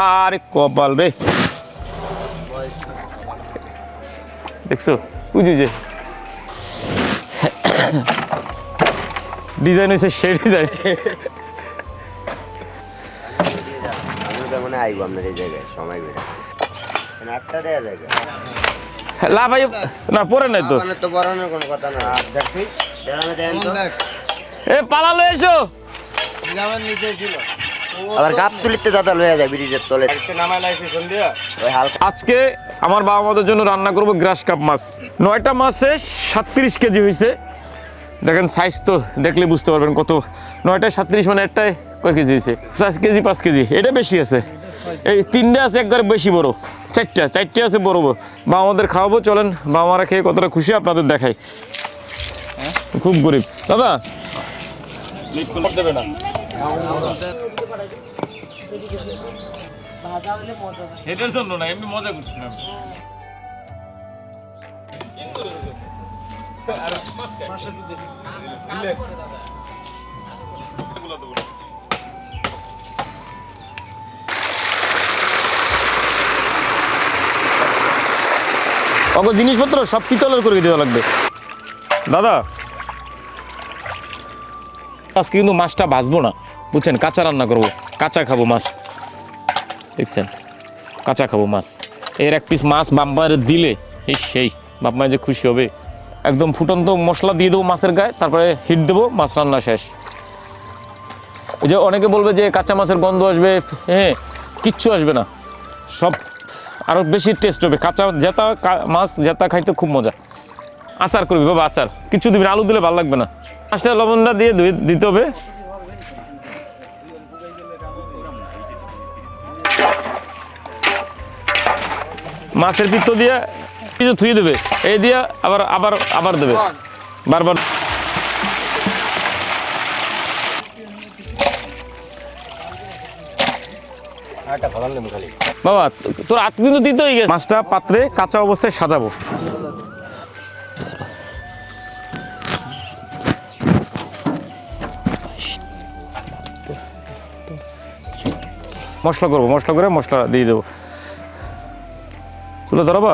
আরে কপাল রে, দেখছো বুঝি যে ডিজাইন হয়েছে সেই ডিজাইন। মনে আইব আপনার এই জায়গায় সময় বেড়ে 8টা দেওয়া জায়গা লাভ ভাই না পরে নাই তো, তো বড়ানোর কোনো কথা না। দেখি দেন তো এ পালালো এসো। আবার গাপ তুলিতে দাদা লয়ে যায় ব্রিজের তলে ওই হালকা। আজকে আমার বাবা মাদের জন্য রান্না করব গ্রাস কাপ মাছ। 9টা মাছে 37 কেজি হয়েছে। দেখেন সাইজ তো দেখলে বুঝতে পারবেন কত। 9টায় 37 মানে একটায় কয় কেজি হয়েছে? 4 কেজি 5 কেজি, এটা বেশি আছে। এই 3টে আছে একবারে বেশি বড়, 4টে আছে বড় বড়। বাবা মাদের খাওয়াবো, চলেন বাবা মারা খেয়ে কতটা খুশি আপনাদের দেখাই। খুব গরিব দাদা, দেবে না এটার জন্য না, এমনি মজা করছিলাম। জিনিসপত্র সব পিতলের করে দেওয়া লাগবে দাদা। আজকে কিন্তু মাছটা ভাজবো না, বুঝছেন, কাঁচা রান্না করবো, কাঁচা খাবো মাছ। দেখছেন, কাঁচা খাবো মাছ। এর এক পিস মাছ বাপ্পারে দিলে এই সেই বাপ্পায় যে খুশি হবে। একদম ফুটন্ত মশলা দিয়ে দেবো মাছের গায়ে, তারপরে হিট দেবো, মাছ রান্না শেষ। ওই যে অনেকে বলবে যে কাঁচা মাছের গন্ধ আসবে, হ্যাঁ কিচ্ছু আসবে না, সব আরও বেশি টেস্ট হবে। কাঁচা জেতা মাছ জেতা খাইতে খুব মজা। আচার করবি বাবা, আচার কিছু দিবি না, আলু দিলে ভালো লাগবে না। মাছটা লবণটা দিয়ে দিতে হবে। মাছের পিত্ত দিয়ে কিছু থুয়ে দেবে, এই দিয়ে আবার আবার আবার দেবে বারবার। বাবা তোর হাত কিন্তু দিতেই গেছে। মাছটা পাত্রে কাঁচা অবস্থায় সাজাবো। মশলা করবো, মশলা করে মশলা দিয়ে দেবো। চলে ধরাবা।